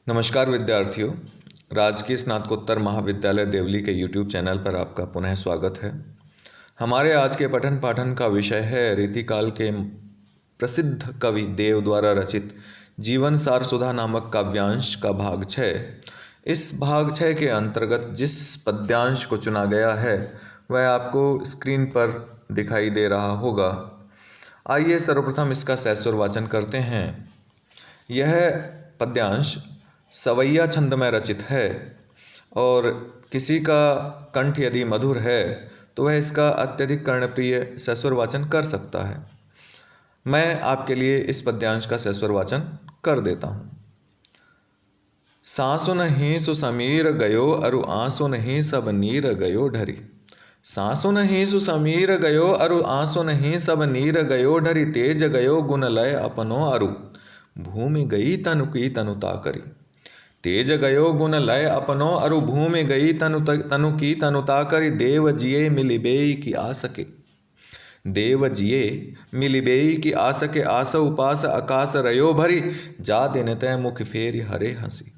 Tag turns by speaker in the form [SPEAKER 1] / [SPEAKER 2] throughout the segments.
[SPEAKER 1] नमस्कार विद्यार्थियों। राजकीय स्नातकोत्तर महाविद्यालय देवली के YouTube चैनल पर आपका पुनः स्वागत है। हमारे आज के पठन पाठन का विषय है रीतिकाल के प्रसिद्ध कवि देव द्वारा रचित जीवन सार सुधा नामक काव्यांश का भाग 6। इस भाग 6 के अंतर्गत जिस पद्यांश को चुना गया है वह आपको स्क्रीन पर दिखाई दे रहा होगा। आइए सर्वप्रथम इसका सैस्वर वाचन करते हैं। यह पद्यांश सवैया छंद में रचित है और किसी का कंठ यदि मधुर है तो वह इसका अत्यधिक कर्णप्रिय सैस्वर वाचन कर सकता है। मैं आपके लिए इस पद्यांश का सैस्वर वाचन कर देता हूँ। सांसु नहीं सुसमीर गयो अरु आंसू नहीं सब नीर गयो ढरी। सांसु नहीं सुसमीर गयो अरु आंसू नहीं सब नीर गयो ढरी। तेज गयो गुण लय अपनो अरु भूमि गई तनु की तनुता करी। तेज गयो गुण लय अपनो अरु भूमि गई तनु की तनुता करी। देव जिये मिलिबेई की आसके। देव जिये मिलिबेई की आसके आस उपास आकाश रयो भरी। जा दिन तय मुख फेरि हरे हंसी।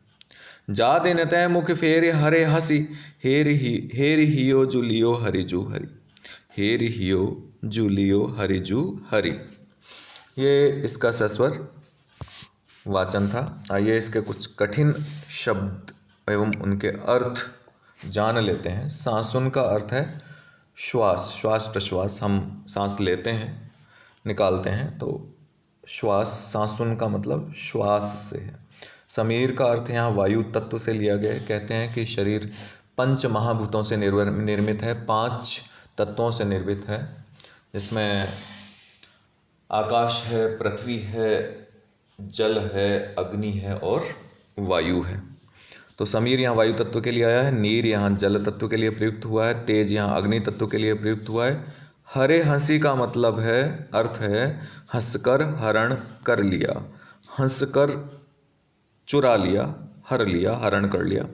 [SPEAKER 1] जा दिन तय मुख फेरि हरे हंसी। हेरि हियो जुलियो हरिजू हरि। हेरि हियो जुलियो हरिजू हरि। ये इसका सस्वर वाचन था। आइए इसके कुछ कठिन शब्द एवं उनके अर्थ जान लेते हैं। सांसुन का अर्थ है श्वास, श्वास प्रश्वास। हम सांस लेते हैं, निकालते हैं, तो श्वास। सांसुन का मतलब श्वास से है। समीर का अर्थ यहाँ वायु तत्व से लिया गया है। कहते हैं कि शरीर पंच महाभूतों से निर्मित है, 5 तत्वों से निर्मित है, जिसमें आकाश है, पृथ्वी है, जल है, अग्नि है और वायु है। तो समीर यहाँ वायु तत्व के लिए आया है, नीर यहाँ जल तत्व के लिए प्रयुक्त हुआ है, तेज यहाँ अग्नि तत्व के लिए प्रयुक्त हुआ है। हरे हंसी का मतलब है, अर्थ है हंसकर हरण कर लिया, हंसकर चुरा लिया, हर लिया, हरण कर लिया।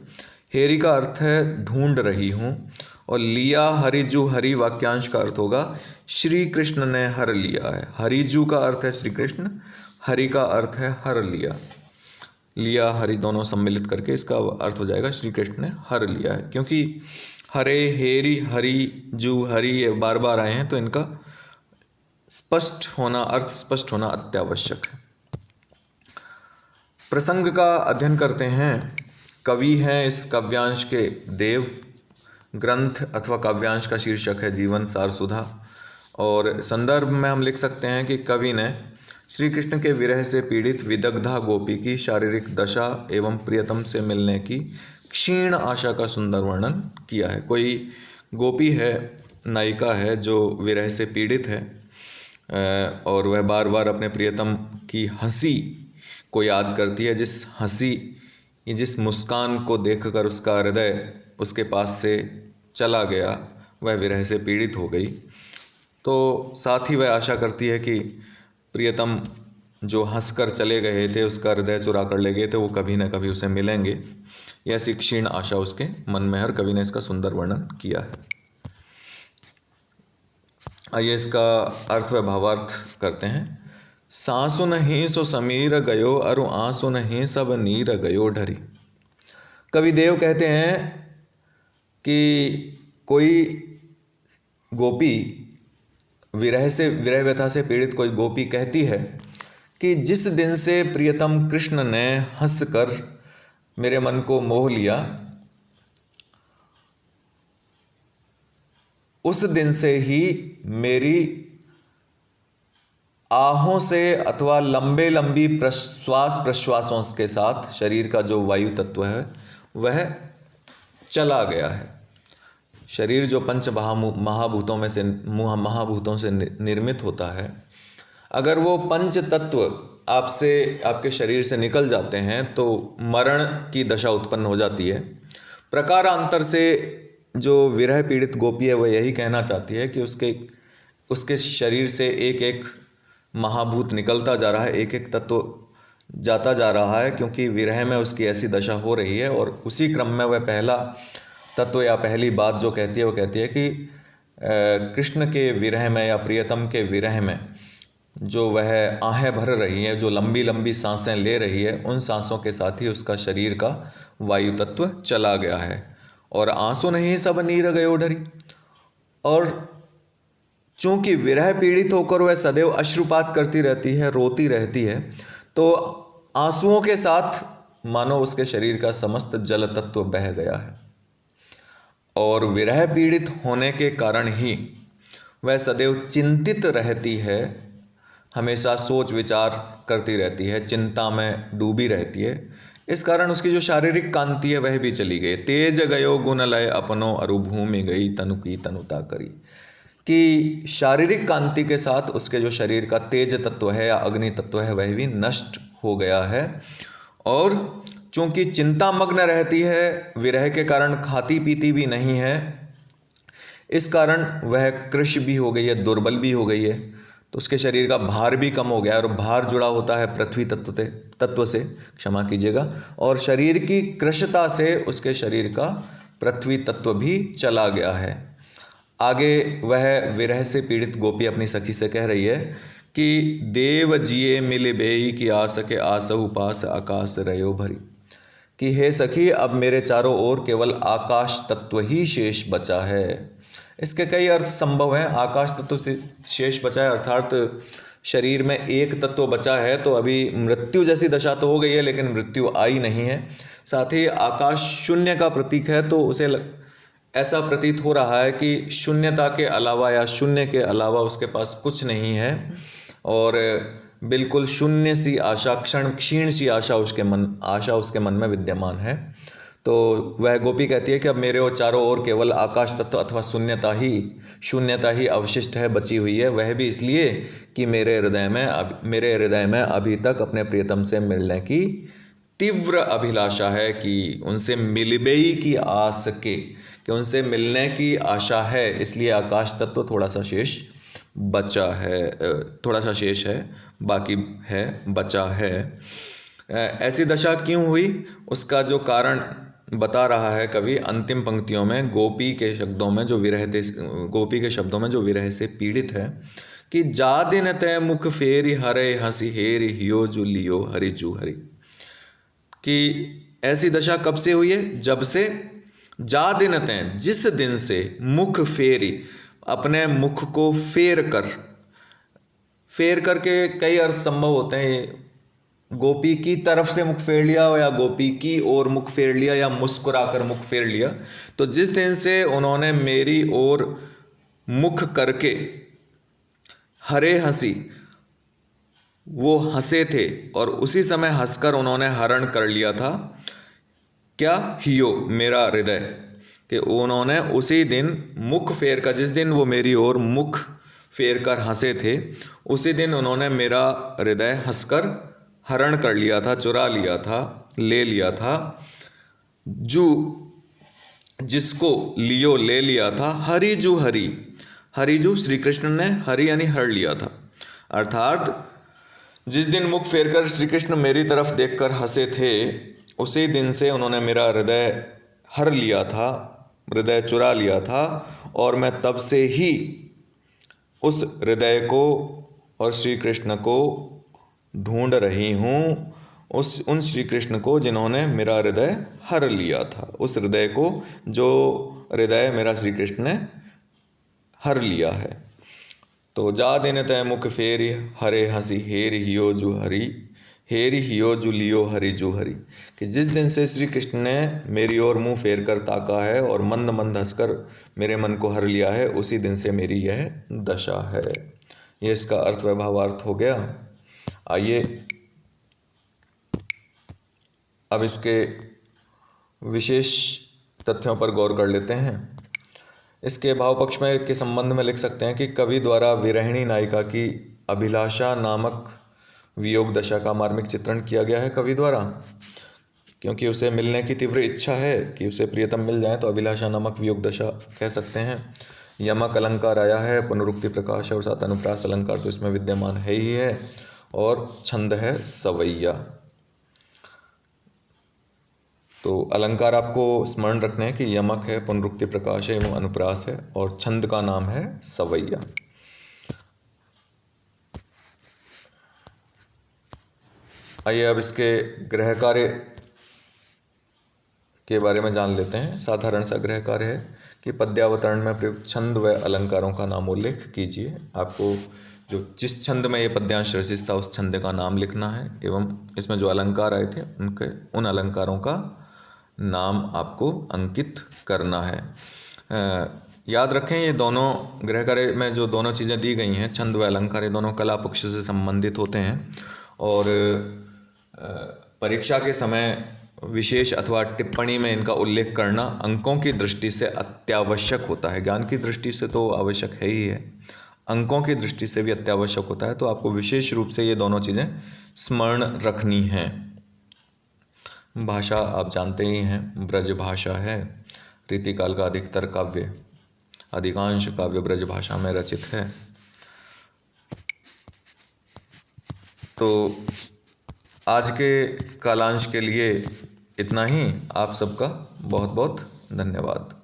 [SPEAKER 1] हेरी का अर्थ है ढूंढ रही हूँ, और लिया हरिजू हरि वाक्यांश का अर्थ होगा श्री कृष्ण ने हर लिया है। हरिजू का अर्थ है श्री कृष्ण, हरि का अर्थ है हर लिया। लिया हरि दोनों सम्मिलित करके इसका अर्थ हो जाएगा श्री कृष्ण ने हर लिया है। क्योंकि हरे, हेरी, हरि, जू, हरि ये बार बार आए हैं तो इनका स्पष्ट होना, अर्थ स्पष्ट होना अत्यावश्यक है। प्रसंग का अध्ययन करते हैं। कवि हैं इस काव्यांश के देव। ग्रंथ अथवा काव्यांश का शीर्षक है जीवन सार सुधा, और संदर्भ में हम लिख सकते हैं कि कवि ने श्री कृष्ण के विरह से पीड़ित विदग्धा गोपी की शारीरिक दशा एवं प्रियतम से मिलने की क्षीण आशा का सुंदर वर्णन किया है। कोई गोपी है, नायिका है, जो विरह से पीड़ित है और वह बार बार अपने प्रियतम की हंसी को याद करती है। जिस हंसी, जिस मुस्कान को देखकर उसका हृदय उसके पास से चला गया, वह विरह से पीड़ित हो गई। तो साथ ही वह आशा करती है कि प्रियतम जो हंसकर चले गए थे, उसका हृदय चुरा कर ले गए थे, वो कभी न कभी उसे मिलेंगे। यह ऐसी क्षीण आशा उसके मन में है और कवि ने इसका सुंदर वर्णन किया है। आइए इसका अर्थ व भावार्थ करते हैं। सांसु नहीं सो समीर गयो अरु आंसू नहीं सब नीर गयो ढरी। कवि देव कहते हैं कि कोई गोपी विरह व्यथा से पीड़ित कोई गोपी कहती है कि जिस दिन से प्रियतम कृष्ण ने हंसकर मेरे मन को मोह लिया, उस दिन से ही मेरी आहों से अथवा लंबी श्वास प्रश्वासों के साथ शरीर का जो वायु तत्व है वह चला गया है। शरीर जो पंच महाभूतों से निर्मित होता है, अगर वो पंच तत्व आपके शरीर से निकल जाते हैं तो मरण की दशा उत्पन्न हो जाती है। प्रकारांतर से जो विरह पीड़ित गोपी है वह यही कहना चाहती है कि उसके शरीर से एक एक महाभूत निकलता जा रहा है, एक एक तत्व जाता जा रहा है, क्योंकि विरह में उसकी ऐसी दशा हो रही है। और उसी क्रम में वह पहला तत्व या पहली बात जो कहती है वो कहती है कि कृष्ण के विरह में या प्रियतम के विरह में जो वह आहें भर रही है, जो लंबी लंबी सांसें ले रही है, उन सांसों के साथ ही उसका शरीर का वायु तत्व चला गया है। और आंसू नहीं सब नीर गयो ढरी। और चूंकि विरह पीड़ित होकर वह सदैव अश्रुपात करती रहती है, रोती रहती है, तो आंसुओं के साथ मानो उसके शरीर का समस्त जल तत्व बह गया है। और विरह पीड़ित होने के कारण ही वह सदैव चिंतित रहती है, हमेशा सोच विचार करती रहती है, चिंता में डूबी रहती है। इस कारण उसकी जो शारीरिक कांति है वह भी चली गई। तेज गयो गुण लय अपनो अरु भूमि गई तनु की तनुता करी। कि शारीरिक कांति के साथ उसके जो शरीर का तेज तत्व है या अग्नि तत्व है वह भी नष्ट हो गया है। और चूंकि चिंता मग्न रहती है, विरह के कारण खाती पीती भी नहीं है, इस कारण वह कृश भी हो गई है, दुर्बल भी हो गई है। तो उसके शरीर का भार भी कम हो गया है। और भार जुड़ा होता है पृथ्वी तत्व से, क्षमा कीजिएगा। और शरीर की कृशता से उसके शरीर का पृथ्वी तत्व भी चला गया है। आगे वह विरह से पीड़ित गोपी अपनी सखी से कह रही है कि देव जिये मिल बेई की आस के आसहु पास आकाश रयो भरी। कि हे सखी, अब मेरे चारों ओर केवल आकाश तत्व ही शेष बचा है। इसके कई अर्थ संभव हैं। आकाश तत्व शेष बचा है अर्थात शरीर में एक तत्व बचा है, तो अभी मृत्यु जैसी दशा तो हो गई है लेकिन मृत्यु आई नहीं है। साथ ही आकाश शून्य का प्रतीक है, तो उसे ऐसा प्रतीत हो रहा है कि शून्यता के अलावा या शून्य के अलावा उसके पास कुछ नहीं है। और बिल्कुल शून्य सी आशा, क्षीण सी आशा उसके मन में विद्यमान है। तो वह गोपी कहती है कि अब मेरे और चारों ओर केवल आकाश तत्व अथवा शून्यता ही अवशिष्ट है, बची हुई है। वह भी इसलिए कि मेरे हृदय में अभी तक अपने प्रियतम से मिलने की तीव्र अभिलाषा है, कि उनसे मिलबेई की आस के, कि उनसे मिलने की आशा है। इसलिए आकाश तत्व थोड़ा सा शेष है, बाकी है, बचा है। ऐसी दशा क्यों हुई, उसका जो कारण बता रहा है कवि अंतिम पंक्तियों में, गोपी के शब्दों में जो विरह से पीड़ित है कि जा दिन तय मुख फेरी हरे हंसी हेरी हियो जू लियो हरि जू हरि। कि ऐसी दशा कब से हुई है, जब से जा दिन तय, जिस दिन से मुख फेरी, अपने मुख को फेर करके कई अर्थ संभव होते हैं। गोपी की तरफ से मुख फेर लिया या गोपी की ओर मुख फेर लिया या मुस्कुराकर मुख फेर लिया। तो जिस दिन से उन्होंने मेरी ओर मुख करके हरे हंसी, वो हंसे थे और उसी समय हंसकर उन्होंने हरण कर लिया था, क्या, हियो, मेरा हृदय। कि उन्होंने उसी दिन मुख फेर कर, जिस दिन वो मेरी ओर मुख फेर कर हंसे थे, उसी दिन उन्होंने मेरा हृदय हंसकर हरण कर लिया था, चुरा लिया था, ले लिया था। जू, जिसको लियो, ले लिया था। हरि जू हरि, हरिजू श्री कृष्ण ने हरि यानी हर लिया था। अर्थात जिस दिन मुख फेरकर श्री कृष्ण मेरी तरफ देखकर हंसे थे, उसी दिन से उन्होंने मेरा हृदय हर लिया था, हृदय चुरा लिया था। और मैं तब से ही उस हृदय को और श्री कृष्ण को ढूंढ रही हूँ, उन श्री कृष्ण को जिन्होंने मेरा हृदय हर लिया था, उस हृदय को जो हृदय मेरा श्री कृष्ण ने हर लिया है। तो जा दिन तय मुख फेरी हरे हंसी हेरी हियो जू हरी, हेरी हियो जू लियो हरि जू हरि। कि जिस दिन से श्री कृष्ण ने मेरी ओर मुंह फेर कर ताका है और मंद मंद हंसकर मेरे मन को हर लिया है, उसी दिन से मेरी यह दशा है। यह इसका अर्थ व भावार्थ हो गया। आइए अब इसके विशेष तथ्यों पर गौर कर लेते हैं। इसके भाव पक्ष में के संबंध में लिख सकते हैं कि कवि द्वारा विरहिणी नायिका की अभिलाषा नामक वियोग दशा का मार्मिक चित्रण किया गया है कवि द्वारा, क्योंकि उसे मिलने की तीव्र इच्छा है कि उसे प्रियतम मिल जाए, तो अभिलाषा नामक वियोग दशा कह सकते हैं। यमक अलंकार आया है, पुनरुक्ति प्रकाश है और साथ अनुप्रास अलंकार तो इसमें विद्यमान है ही है, और छंद है सवैया। तो अलंकार आपको स्मरण रखने हैं कि यमक है, पुनरुक्ति प्रकाश है एवं अनुप्रास है, और छंद का नाम है सवैया। आइए अब इसके गृह कार्य के बारे में जान लेते हैं। साधारण सा गृह कार्य है कि पद्यावतरण में प्रयुक्त छंद व अलंकारों का नाम उल्लेख कीजिए। आपको जो जिस छंद में ये पद्यांश रचित था उस छंद का नाम लिखना है एवं इसमें जो अलंकार आए थे उन अलंकारों का नाम आपको अंकित करना है। याद रखें ये दोनों गृह कार्य में जो दोनों चीज़ें दी गई हैं, छंद व अलंकार, ये दोनों कला पक्ष से संबंधित होते हैं और परीक्षा के समय विशेष अथवा टिप्पणी में इनका उल्लेख करना अंकों की दृष्टि से अत्यावश्यक होता है। ज्ञान की दृष्टि से तो आवश्यक है ही है, अंकों की दृष्टि से भी अत्यावश्यक होता है। तो आपको विशेष रूप से ये दोनों चीज़ें स्मरण रखनी हैं। भाषा आप जानते ही हैं, ब्रज भाषा है। रीतिकाल का अधिकांश काव्य ब्रज भाषा में रचित है। तो आज के कालांश के लिए इतना ही। आप सबका बहुत बहुत धन्यवाद।